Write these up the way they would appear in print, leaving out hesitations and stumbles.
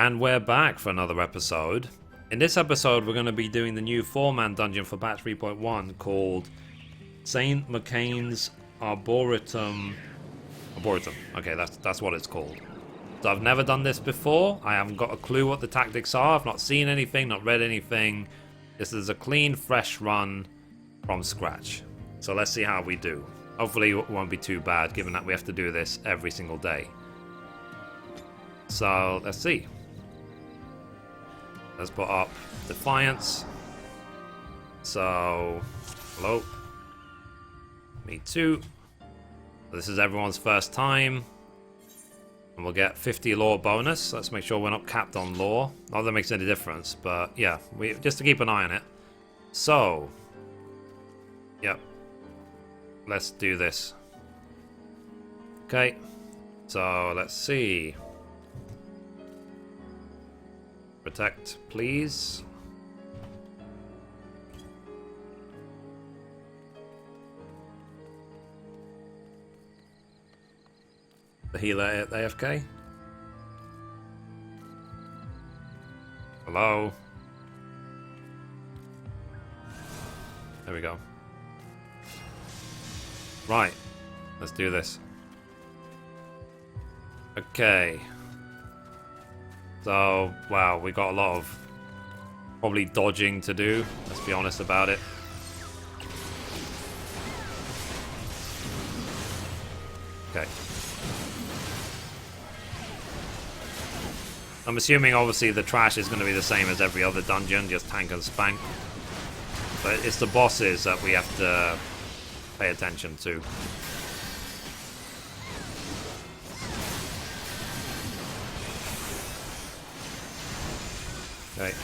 And we're back for another episode. In this episode, we're going to be doing the new 4-man dungeon for patch 3.1 called St. Mocianne's Arboretum. Arboretum. Okay, that's what it's called. So I've never done this before. I haven't got a clue what the tactics are. I've not seen anything, not read anything. This is a clean, fresh run from scratch. So let's see how we do. Hopefully it won't be too bad, given that we have to do this every single day. So let's see. Let's put up Defiance. So, hello. Me too. This is everyone's first time. And we'll get 50 lore bonus. Let's make sure we're not capped on lore. Not that it makes any difference, but yeah, just to keep an eye on it. So, yep. Let's do this. Okay. So, let's see. Protect, please. The healer at AFK. Hello. There we go. Right. Let's do this. Okay. So, wow, we got a lot of probably dodging to do. Let's be honest about it. Okay. I'm assuming, obviously, the trash is going to be the same as every other dungeon, just tank and spank. But it's the bosses that we have to pay attention to. Okay.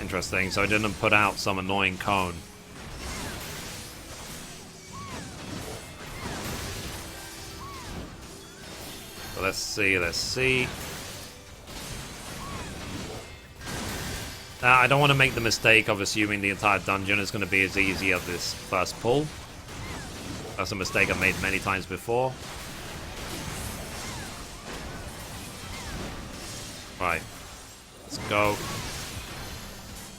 Interesting, so I didn't put out some annoying cone. So let's see. Now, I don't want to make the mistake of assuming the entire dungeon is going to be as easy as this first pull. That's a mistake I've made many times before. Right, let's go.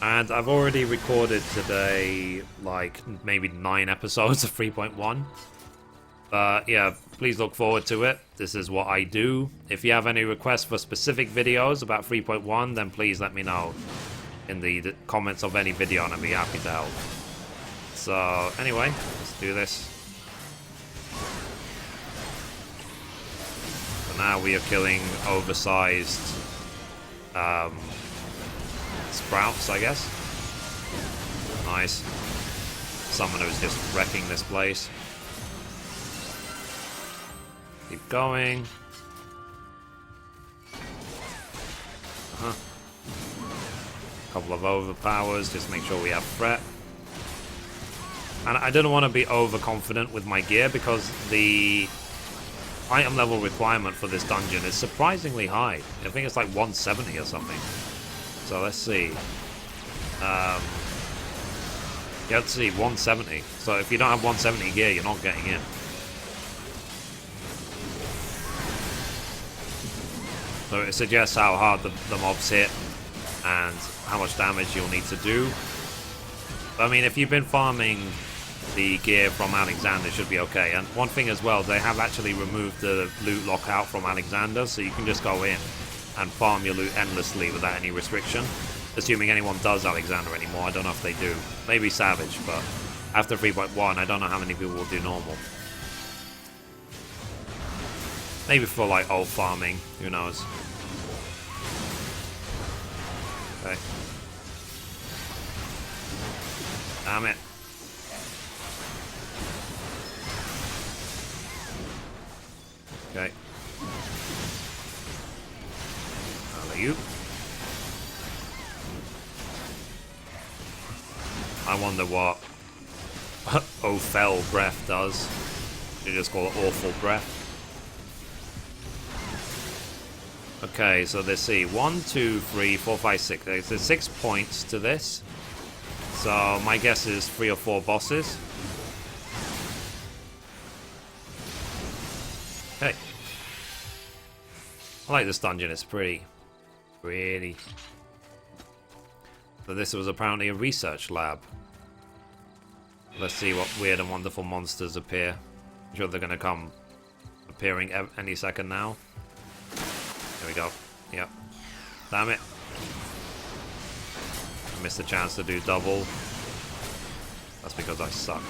And I've already recorded today, like, maybe 9 episodes of 3.1. But yeah, please look forward to it. This is what I do. If you have any requests for specific videos about 3.1, then please let me know in the comments of any video and I'll be happy to help. So, anyway, let's do this. So now we are killing oversized sprouts, I guess. Nice. Someone who's just wrecking this place. Keep going. Couple of overpowers, just make sure we have threat. And I didn't want to be overconfident with my gear because the item level requirement for this dungeon is surprisingly high. I think it's like 170 or something. So let's see. Yeah, let's see, 170. So if you don't have 170 gear, you're not getting in. So it suggests how hard the mobs hit and how much damage you'll need to do. But, I mean, if you've been farming the gear from Alexander, it should be okay. And one thing as well, they have actually removed the loot lockout from Alexander, so you can just go in and farm your loot endlessly without any restriction. Assuming anyone does Alexander anymore, I don't know if they do. Maybe Savage, but after 3.1, I don't know how many people will do normal. Maybe for, like, old farming, who knows. Okay. Damn it. Okay. Alley-oop. I wonder what Ophel breath does. You just call it awful breath. Okay, so let's see. 1, 2, 3, 4, 5, 6. There's 6 points to this. So my guess is 3 or 4 bosses. Okay. I like this dungeon, it's pretty. So this was apparently a research lab. Let's see what weird and wonderful monsters appear. I'm sure they're going to come appearing any second now. Here we go. Yep. Damn it. I missed the chance to do double. That's because I suck.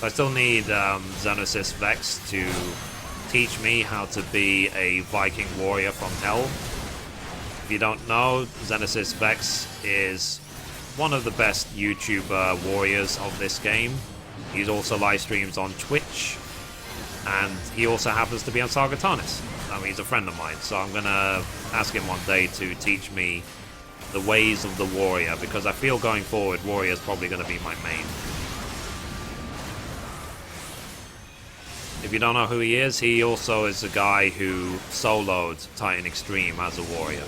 I still need Xenosys Vex to teach me how to be a Viking warrior from Hell. If you don't know, Xenosys Vex is one of the best YouTuber warriors of this game. He's also live streams on Twitch, and he also happens to be on Sargatanis. I mean, he's a friend of mine, so I'm gonna ask him one day to teach me the ways of the warrior, because I feel going forward, warrior is probably gonna be my main. If you don't know who he also is a guy who soloed Titan Extreme as a warrior.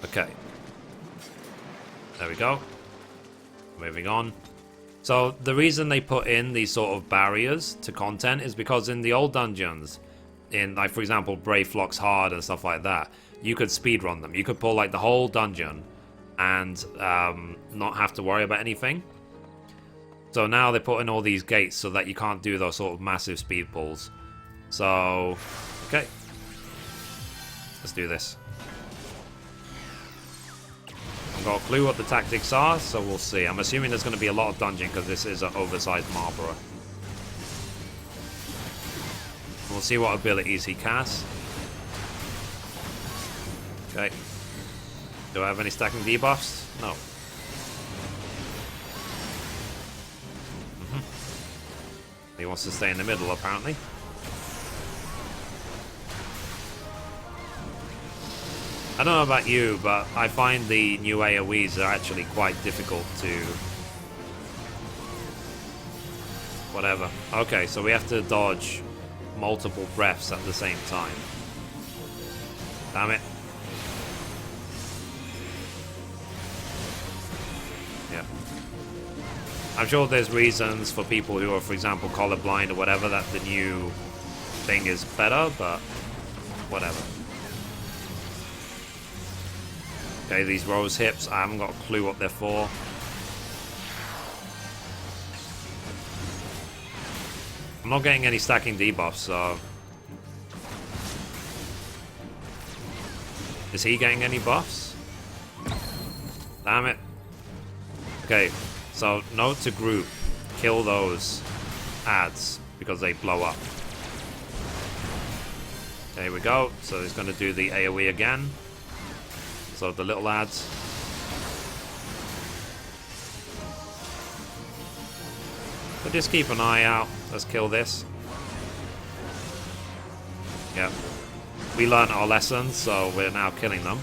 Okay. There we go. Moving on. So the reason they put in these sort of barriers to content is because in the old dungeons, in like for example Brave Flock's Hard and stuff like that, you could speedrun them. You could pull like the whole dungeon and not have to worry about anything. So now they put in all these gates so that you can't do those sort of massive speed pulls. So, okay. Let's do this. I've got a clue what the tactics are, so we'll see. I'm assuming there's going to be a lot of dungeon because this is an oversized Malboro. We'll see what abilities he casts. Okay. Do I have any stacking debuffs? No. He wants to stay in the middle, apparently. I don't know about you, but I find the new AoEs are actually quite difficult to... Whatever. Okay, so we have to dodge multiple breaths at the same time. Damn it. Yeah. I'm sure there's reasons for people who are, for example, colorblind or whatever, that the new thing is better, but whatever. Okay, these rose hips, I haven't got a clue what they're for. I'm not getting any stacking debuffs, so... Is he getting any buffs? Damn it. Okay. So, note to group, kill those ads because they blow up. There we go. So he's going to do the AoE again. So the little ads. But just keep an eye out. Let's kill this. Yep. We learned our lessons, so we're now killing them.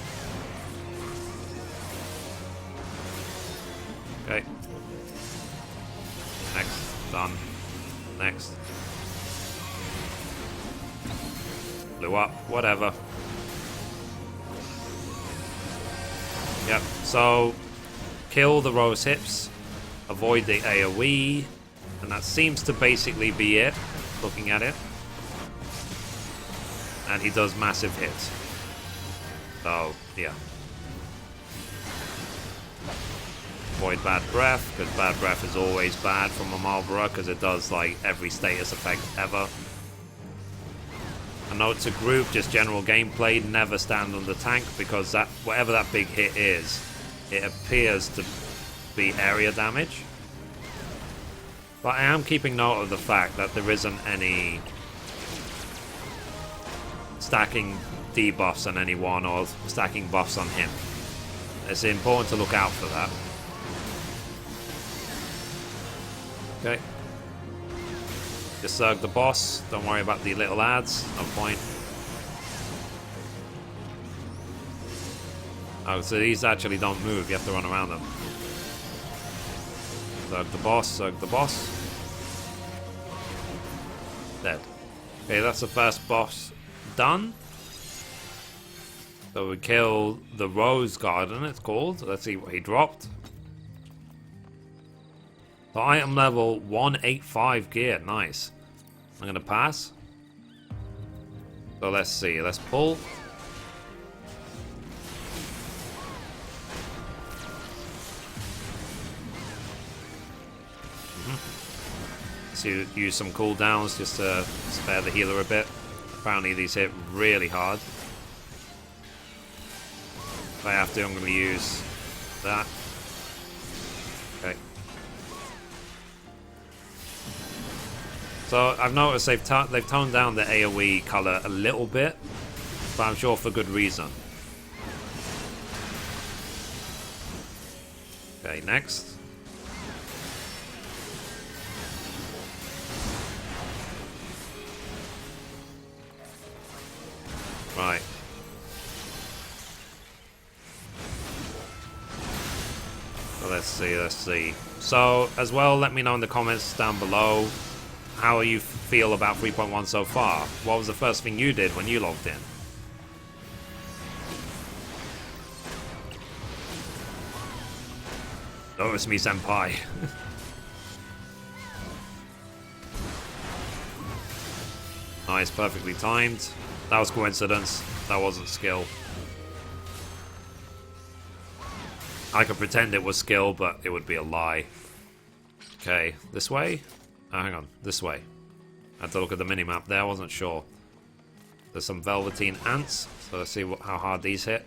Okay. Next. Done. Next. Blew up. Whatever. Yep. So, kill the rose hips. Avoid the AoE. And that seems to basically be it. Looking at it. And he does massive hits. So, yeah. Avoid bad breath, because bad breath is always bad from a Malboro, because it does like every status effect ever. A note to group, just general gameplay, never stand on the tank, because that whatever that big hit is, it appears to be area damage. But I am keeping note of the fact that there isn't any stacking debuffs on anyone or stacking buffs on him. It's important to look out for that. Okay. Just Zerg the boss. Don't worry about the little ads. No point. Oh, so these actually don't move. You have to run around them. Zerg the boss. Zerg the boss. Dead. Okay, that's the first boss done. So we kill the Rose Garden, it's called. Let's see what he dropped. So item level 185 gear. Nice. I'm going to pass. So let's see. Let's pull. Let's use some cooldowns just to spare the healer a bit. Apparently these hit really hard. If I have to, I'm going to use that. Okay. So I've noticed they've toned down the AoE color a little bit, but I'm sure for good reason. Okay, next. Right. So let's see. So, as well, let me know in the comments down below how you feel about 3.1 so far. What was the first thing you did when you logged in? Notice me, senpai. Nice, perfectly timed. That was coincidence. That wasn't skill. I could pretend it was skill, but it would be a lie. Okay, this way? Oh, hang on, this way. I had to look at the minimap there, I wasn't sure. There's some velveteen ants, so let's see how hard these hit.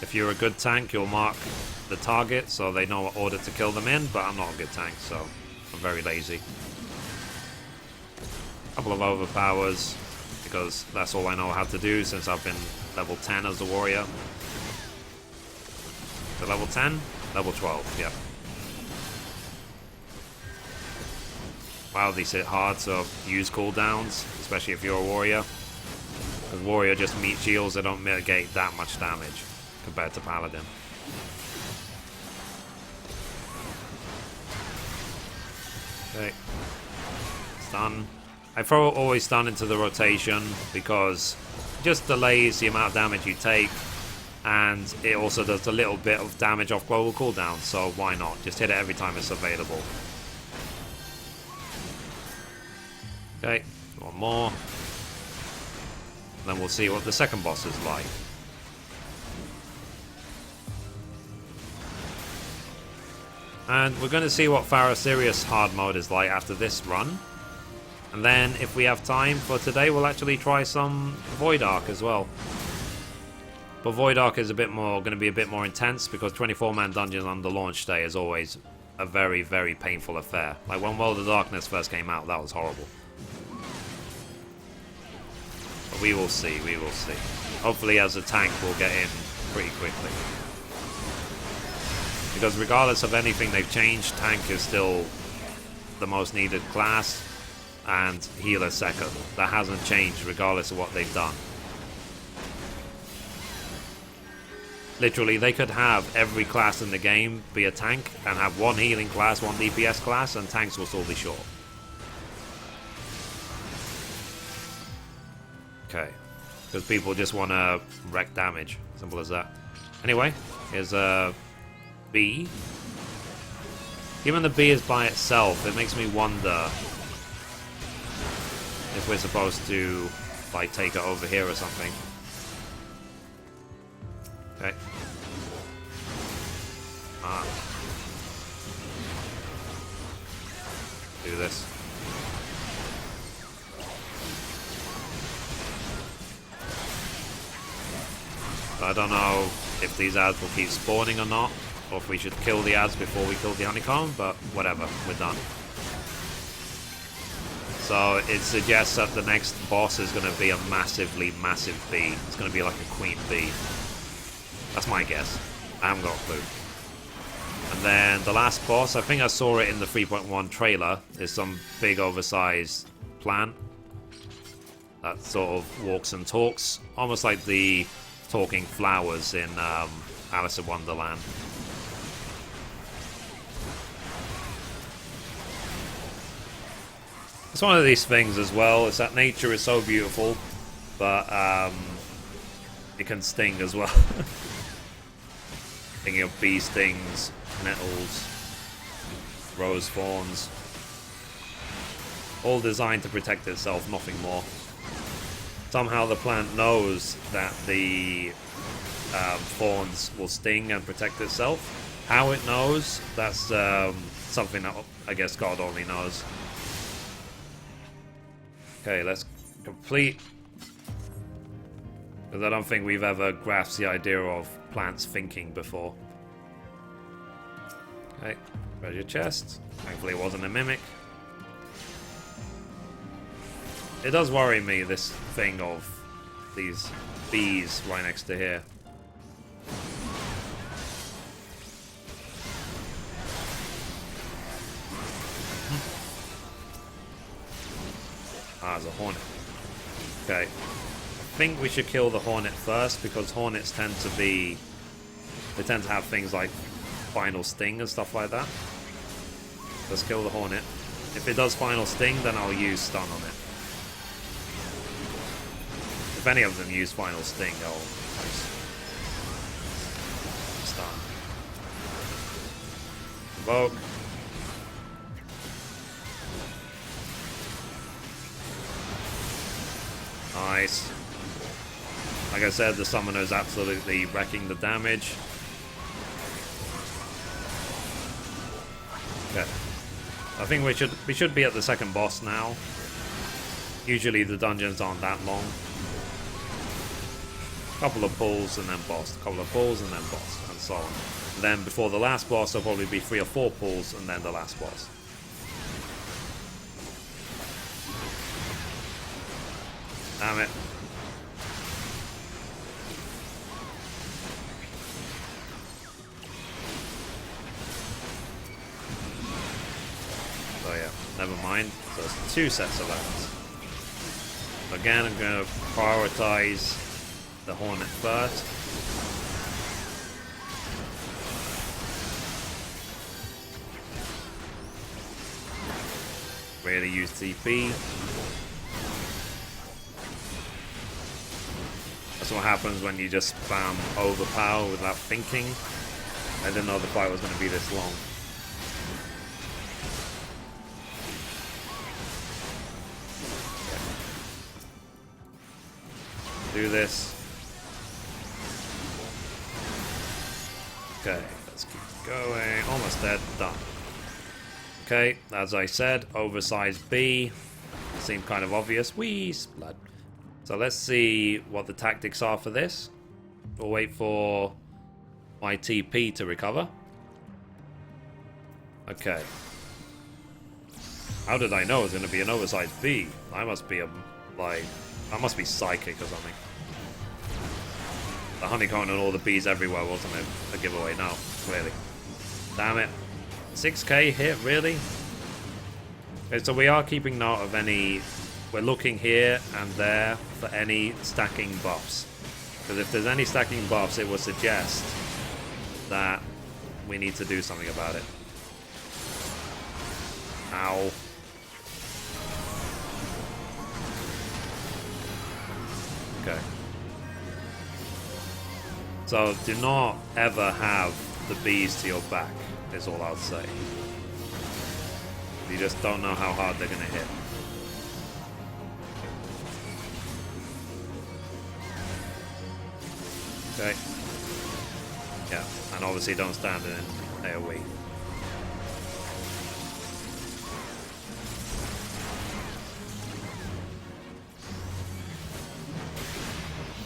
If you're a good tank, you'll mark the target so they know what order to kill them in, but I'm not a good tank, so I'm very lazy. Couple of overpowers, because that's all I know how to do since I've been level 10 as a warrior. So level 10? Level 12, yeah. Wow, these hit hard, so use cooldowns, especially if you're a warrior. Because warrior just meat shields, they don't mitigate that much damage compared to paladin. Okay. Stun. I throw always stun into the rotation because it just delays the amount of damage you take, and it also does a little bit of damage off global cooldown, so why not? Just hit it every time it's available. Okay, one more. Then we'll see what the second boss is like. And we're going to see what Pharos hard mode is like after this run. And then, if we have time for today, we'll actually try some Void Arc as well. But Void Arc is going to be a bit more intense, because 24-man dungeons on the launch day is always a very, very painful affair. Like when World of Darkness first came out, that was horrible. But we will see, we will see. Hopefully as a tank we'll get in pretty quickly. Because regardless of anything they've changed, tank is still the most needed class, and healer second. That hasn't changed regardless of what they've done. Literally, they could have every class in the game be a tank and have one healing class, one DPS class, and tanks will still be short. Okay. Because people just want to wreak damage. Simple as that. Anyway, here's a bee. Even the bee is by itself, it makes me wonder if we're supposed to, like, take it over here or something. Okay. Do this. I don't know if these ads will keep spawning or not, or if we should kill the ads before we kill the honeycomb, but whatever, we're done. So it suggests that the next boss is going to be a massively massive bee. It's going to be like a queen bee. That's my guess. I haven't got a clue. And then the last boss, I think I saw it in the 3.1 trailer, is some big oversized plant that sort of walks and talks. Almost like the talking flowers in Alice in Wonderland. It's one of these things as well, is that nature is so beautiful, but it can sting as well. Thinking of bee stings, nettles, rose thorns. All designed to protect itself, nothing more. Somehow the plant knows that the thorns will sting and protect itself. How it knows, that's something that I guess God only knows. Okay, let's complete. Because I don't think we've ever grasped the idea of plants thinking before. Okay, treasure chest. Thankfully it wasn't a mimic. It does worry me, this thing of these bees right next to here. Ah, there's a hornet. Okay. I think we should kill the hornet first, because hornets tend to be... They tend to have things like final sting and stuff like that. Let's kill the hornet. If it does final sting, then I'll use stun on it. If any of them use final sting, I'll use stun. Invoke. Nice. Like I said, the summoner is absolutely wrecking the damage. Okay. I think we should be at the second boss now. Usually the dungeons aren't that long. Couple of pulls and then boss. Couple of pulls and then boss, and so on. And then before the last boss, there'll probably be 3 or 4 pulls and then the last boss. Damn it. So yeah, never mind. So it's 2 sets of items. Again, I'm going to prioritize the hornet first. Really use TP. That's what happens when you just spam overpower without thinking. I didn't know the fight was going to be this long. Do this. Okay, let's keep going. Almost dead. Done. Okay, as I said, oversized bee. Seemed kind of obvious. Whee! Blood. So let's see what the tactics are for this. We'll wait for my TP to recover. Okay. How did I know it was going to be an oversized bee? I must be I must be psychic or something. The honeycomb and all the bees everywhere wasn't a giveaway now, clearly. Damn it. 6k hit, really? Okay, so we are keeping note of any... We're looking here and there for any stacking buffs. Because if there's any stacking buffs, it will suggest that we need to do something about it. Ow. Okay. So do not ever have the bees to your back, is all I'll say. You just don't know how hard they're going to hit. Okay. Yeah, and obviously don't stand in AoE.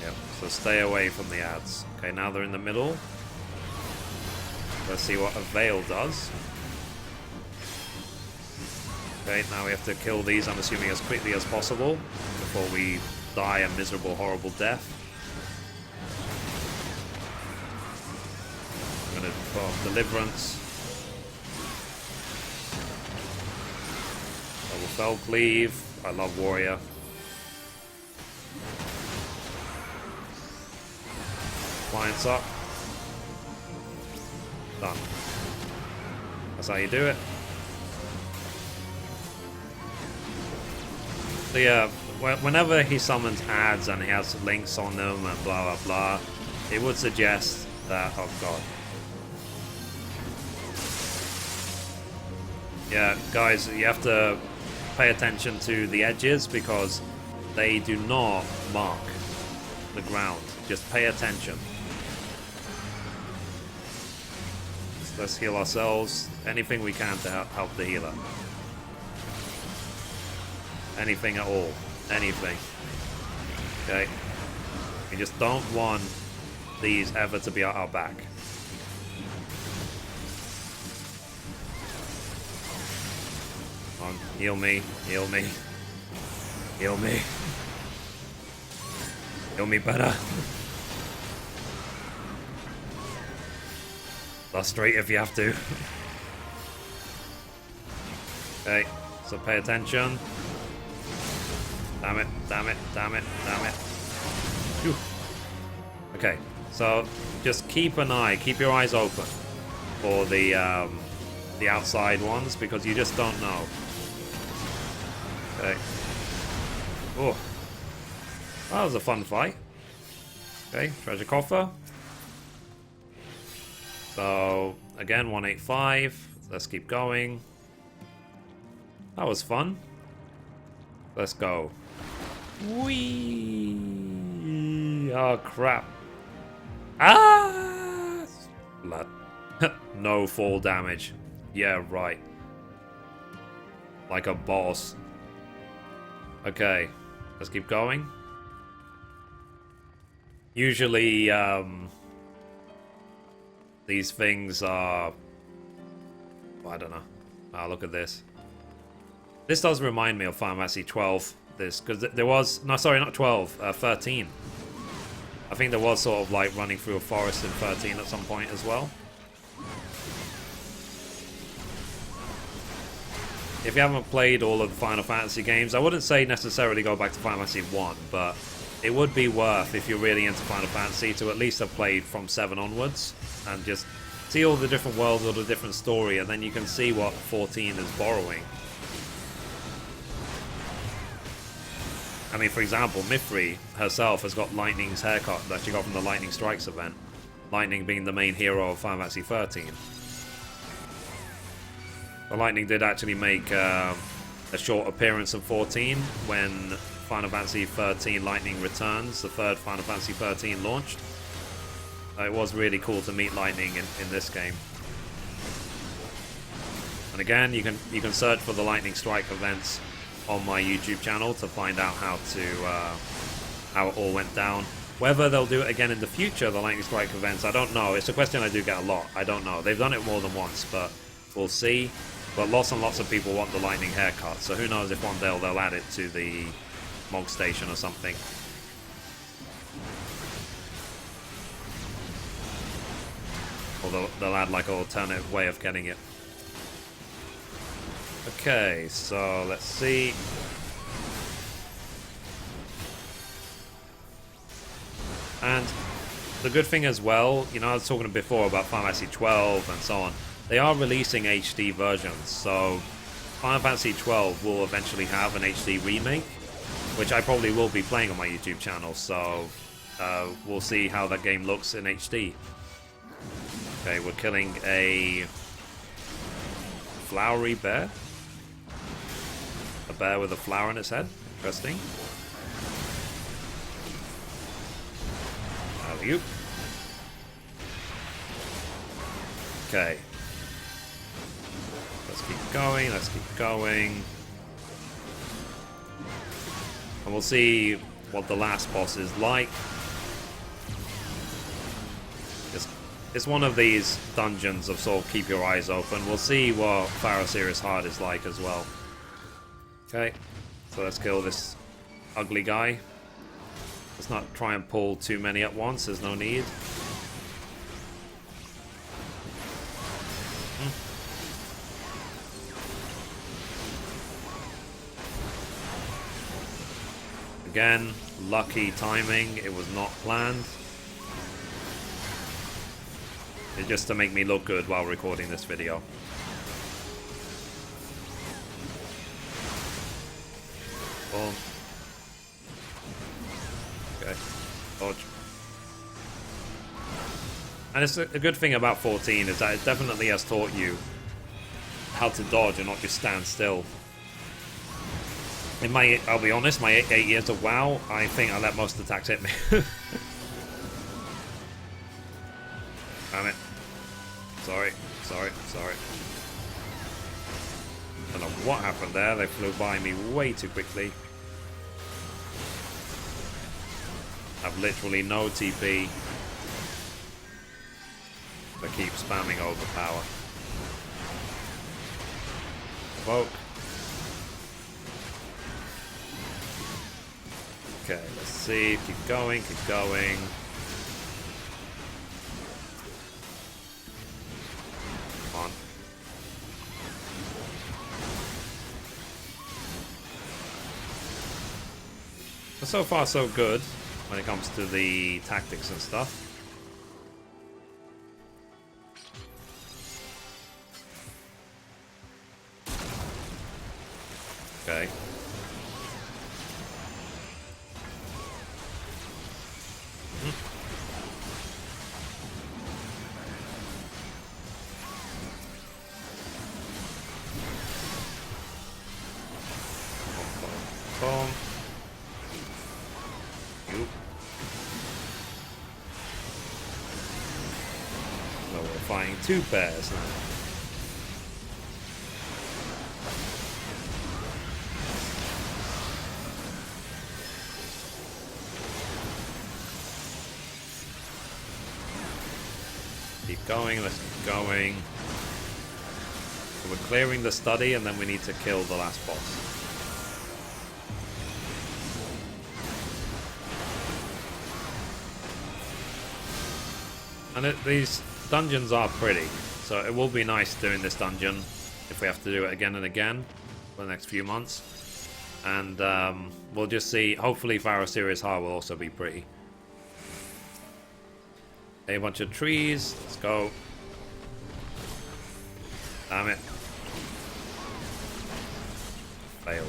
Yep, so stay away from the ads. Okay, now they're in the middle. Let's see what a veil does. Okay, now we have to kill these, I'm assuming, as quickly as possible before we die a miserable, horrible death. I'm going to put off Deliverance. Double Fell Cleave. I love Warrior. Appliance up. Done. That's how you do it. So yeah, whenever he summons ads and he has links on them and blah blah blah, it would suggest That, oh god. Yeah, guys, you have to pay attention to the edges because they do not mark the ground. Just pay attention. Let's heal ourselves. Anything we can to help the healer. Anything at all. Anything. Okay. We just don't want these ever to be at our back. Come on, heal me, heal me, heal me. Heal me better. Frustrate if you have to. Okay, so pay attention. Damn it, damn it, damn it, damn it. Phew. Okay, so just keep an eye, keep your eyes open for the outside ones because you just don't know. Okay. Oh, that was a fun fight. Okay, treasure coffer. So again, 185. Let's keep going. That was fun. Let's go. Whee! Oh crap! Ah! Blood. No fall damage. Yeah, right. Like a boss. Okay, let's keep going. Usually, these things are... I don't know. Ah, look at this. This does remind me of Final Fantasy 12. This, because there was... No, sorry, not 12. 13. I think there was sort of like running through a forest in 13 at some point as well. If you haven't played all of the Final Fantasy games, I wouldn't say necessarily go back to Final Fantasy 1, but it would be worth, if you're really into Final Fantasy, to at least have played from 7 onwards and just see all the different worlds or the different story, and then you can see what 14 is borrowing. I mean, for example, Mithrie herself has got Lightning's haircut that she got from the Lightning Strikes event. Lightning being the main hero of Final Fantasy 13. The Lightning did actually make a short appearance in 14 when Final Fantasy 13 Lightning Returns, the third Final Fantasy 13 launched. It was really cool to meet Lightning in this game. And again, you can search for the Lightning Strike events on my YouTube channel to find out how it all went down. Whether they'll do it again in the future, the Lightning Strike events, I don't know. It's a question I do get a lot. I don't know. They've done it more than once, but we'll see. But lots and lots of people want the Lightning haircut, so who knows if one day they'll add it to the Mog Station or something. Or they'll add like an alternative way of getting it. Okay, so let's see. And the good thing as well, you know, I was talking before about Final Fantasy 12 and so on. They are releasing HD versions, so Final Fantasy 12 will eventually have an HD remake, which I probably will be playing on my YouTube channel, so we'll see how that game looks in HD. Okay, we're killing a flowery bear. A bear with a flower in its head. Interesting. Alley-oop. Okay. Let's keep going, let's keep going. And we'll see what the last boss is like. It's one of these dungeons of sort of keep your eyes open. We'll see what Pharos Heart is like as well. Okay, so let's kill this ugly guy. Let's not try and pull too many at once, there's no need. Again, lucky timing, it was not planned. It's just to make me look good while recording this video. Boom. Okay. Dodge. And it's a good thing about 14 is that it definitely has taught you how to dodge and not just stand still. In my, I'll be honest, my 8 years of WoW, I think I let most attacks hit me. Damn it. Sorry. Don't know what happened there. They flew by me way too quickly. I've literally no TP. I keep spamming overpower. Evoke. Okay, let's see. Keep going, keep going. Come on. But so far, so good when it comes to the tactics and stuff. Okay. Boom. You. So we're fighting two pairs now. Keep going, let's keep going. So we're clearing the study and then we need to kill the last boss. And these dungeons are pretty, so it will be nice doing this dungeon if we have to do it again and again for the next few months. And we'll just see, hopefully Pharaoh Sirius Har will also be pretty. A bunch of trees, let's go. Damn it. Failed.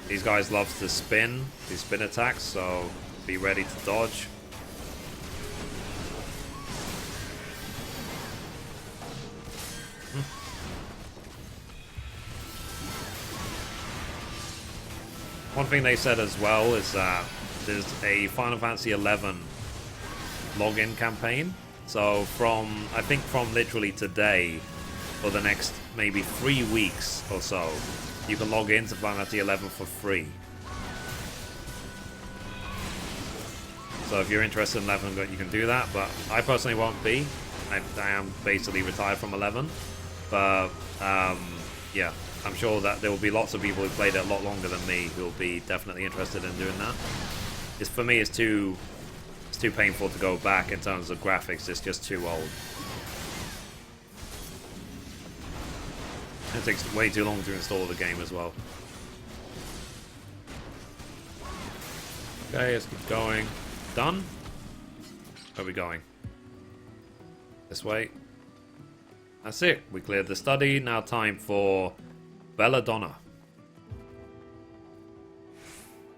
These guys love to spin, these spin attacks, so be ready to dodge. One thing they said as well is that there's a Final Fantasy XI login campaign. So from, I think from literally today, for the next maybe 3 weeks or so, you can log into Final Fantasy XI for free. So if you're interested in 11, you can do that, but I personally won't be. I am basically retired from 11. But yeah, I'm sure that there will be lots of people who played it a lot longer than me who will be definitely interested in doing that. It's, for me, it's too painful to go back in terms of graphics. It's just too old. It takes way too long to install the game as well. Okay, let's keep going. Done? Where are we going? This way. That's it. We cleared the study. Now time for Belladonna.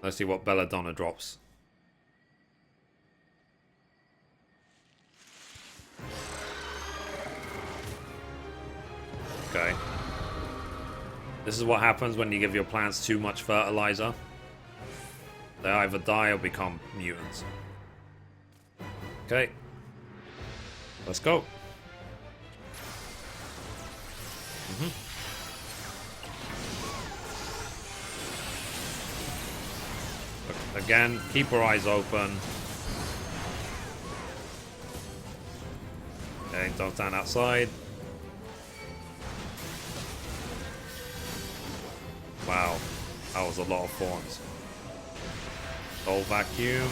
Let's see what Belladonna drops. Okay. This is what happens when you give your plants too much fertilizer. They either die or become mutants. Okay. Let's go. Again, keep our eyes open. Okay, don't stand outside. Wow, that was a lot of thorns. Soul vacuum.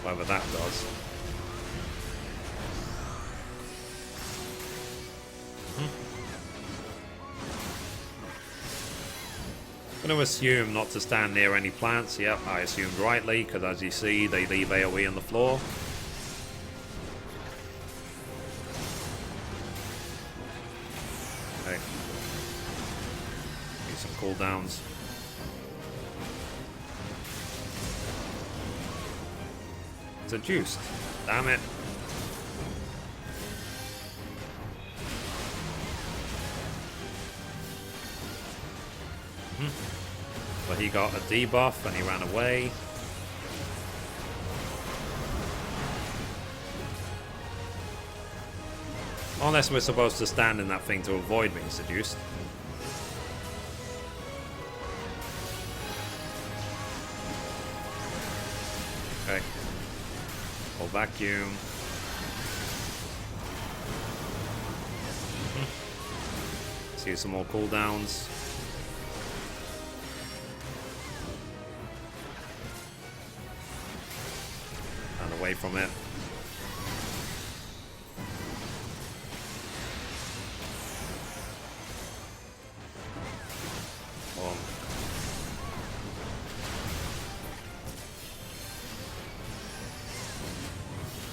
Whatever that does. I'm going to assume not to stand near any plants. Yep, I assumed rightly, because as you see, they leave AoE on the floor. Okay. Need some cooldowns. Seduced. Damn it. But he got a debuff and he ran away. Unless we're supposed to stand in that thing to avoid being seduced. Okay. Full vacuum. See some more cooldowns. And away from it.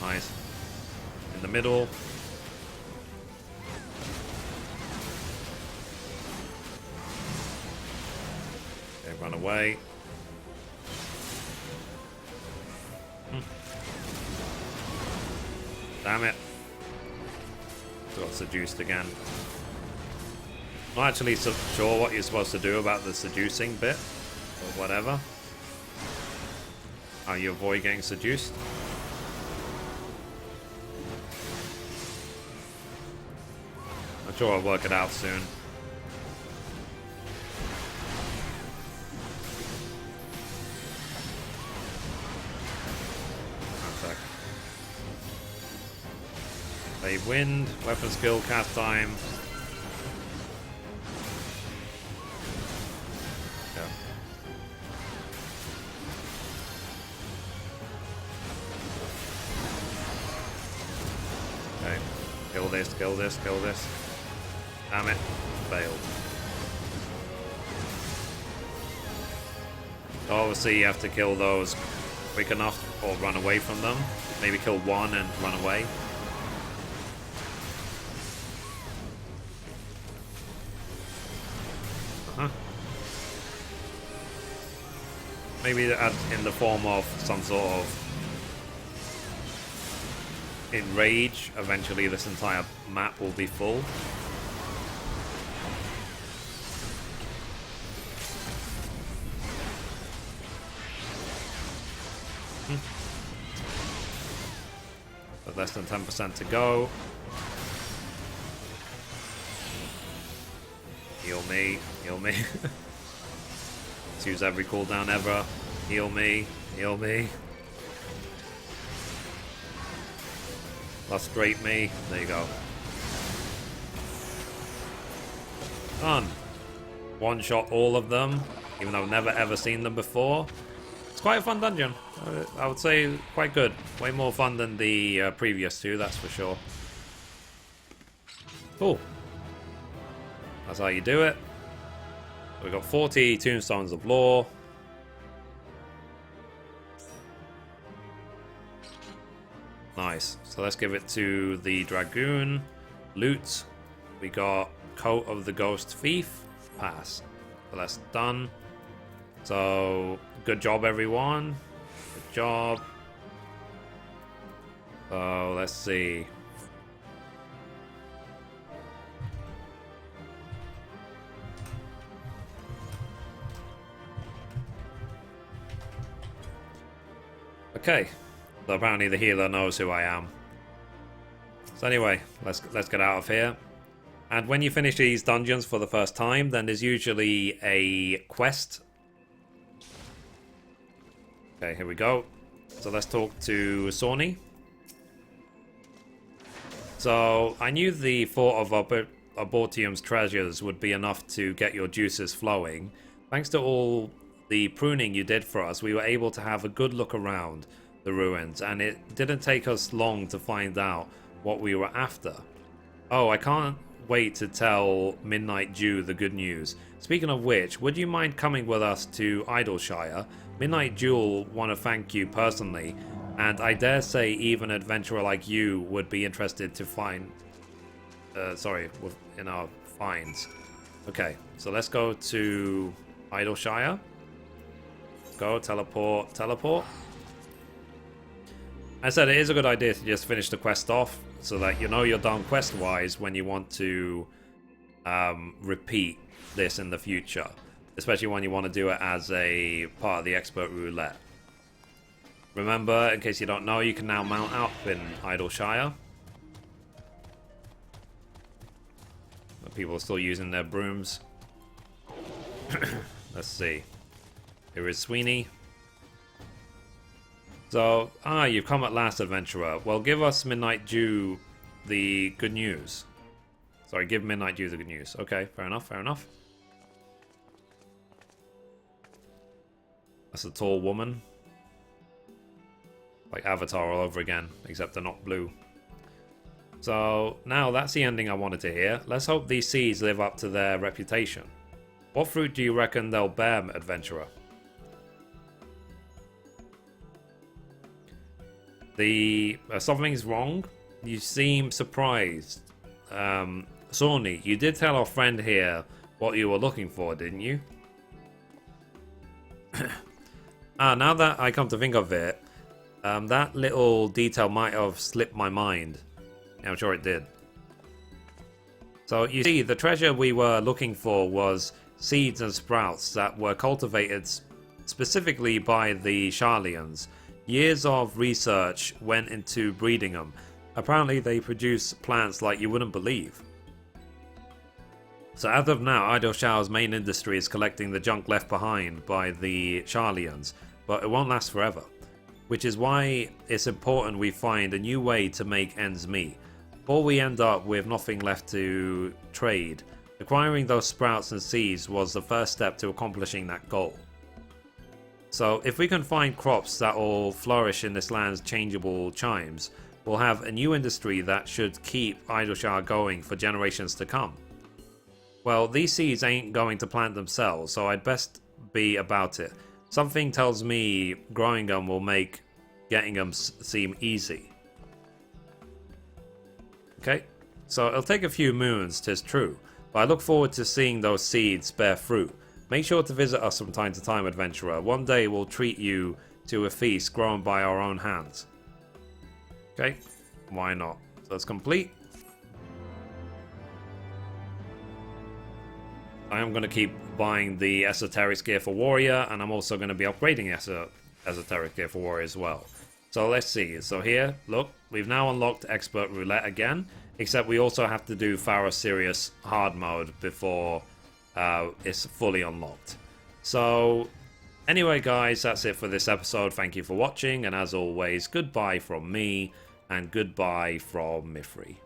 Nice. In the middle. Okay, run away. Damn it. Got seduced again. Not actually sure what you're supposed to do about the seducing bit, or whatever. How you avoid getting seduced. I'm sure I'll work it out soon. One sec. Save wind, weapon skill, cast time. Yeah. Okay. Kill this, kill this, kill this. Damn it. Failed. So obviously you have to kill those quick enough or run away from them. Maybe kill one and run away. Maybe in the form of some sort of enrage. Eventually this entire map will be full. But less than 10% to go. Heal me, heal me. Let's use every cooldown ever. Heal me, heal me. Lustrate me. There you go. Done. One shot all of them, even though I've never ever seen them before. It's quite a fun dungeon. I would say quite good. Way more fun than the previous two, that's for sure. Cool. That's how you do it. We've got 40 Tombstones of Lore. Nice. So let's give it to the Dragoon. Loot. We got Coat of the Ghost Thief. Pass. So that's done. So, good job everyone. Good job. So, let's see. Okay. So apparently the healer knows who I am. So anyway, let's get out of here. And when you finish these dungeons for the first time, then there's usually a quest. Okay, here we go. So let's talk to Sawney. So I knew the thought of Arboretum's treasures would be enough to get your juices flowing. Thanks to all the pruning you did for us, we were able to have a good look around the ruins, and it didn't take us long to find out what we were after. Oh, I can't wait to tell Midnight Dew the good news. Speaking of which, would you mind coming with us to Idleshire? Midnight Dew will want to thank you personally, and I dare say even an adventurer like you would be interested to find in our finds. Okay, so let's go to Idleshire. Go, teleport. I said it is a good idea to just finish the quest off so that you know you're done quest-wise when you want to repeat this in the future. Especially when you want to do it as a part of the expert roulette. Remember, in case you don't know, you can now mount up in Idleshire. People are still using their brooms. Let's see. Here is Sweeney. So, you've come at last, adventurer. Well, give us Midnight Dew the good news. Sorry, give Midnight Dew the good news. Okay, fair enough, fair enough. That's a tall woman. Like Avatar all over again, except they're not blue. So, now that's the ending I wanted to hear. Let's hope these seeds live up to their reputation. What fruit do you reckon they'll bear, adventurer? Something's wrong? You seem surprised. Sawney, you did tell our friend here what you were looking for, didn't you? Now that I come to think of it, that little detail might have slipped my mind. Yeah, I'm sure it did. So you see, the treasure we were looking for was seeds and sprouts that were cultivated specifically by the Charlians. Years of research went into breeding them. Apparently they produce plants like you wouldn't believe. So as of now, Idleshire's main industry is collecting the junk left behind by the Charlians, but it won't last forever. Which is why it's important we find a new way to make ends meet. Or we end up with nothing left to trade. Acquiring those sprouts and seeds was the first step to accomplishing that goal. So if we can find crops that will flourish in this land's changeable chimes, we'll have a new industry that should keep Idleshire going for generations to come. Well, these seeds ain't going to plant themselves, so I'd best be about it. Something tells me growing them will make getting them seem easy. Okay, so it'll take a few moons, 'tis true, but I look forward to seeing those seeds bear fruit. Make sure to visit us from time to time, adventurer. One day we'll treat you to a feast grown by our own hands. Okay, why not? So it's complete. I am going to keep buying the esoteric gear for warrior, and I'm also going to be upgrading esoteric gear for warrior as well. So let's see. So here, look, we've now unlocked expert roulette again, except we also have to do Pharaoh Sirius hard mode before it's fully unlocked. So anyway, guys, that's it for this episode. Thank you for watching, and as always, goodbye from me and goodbye from Mithrie.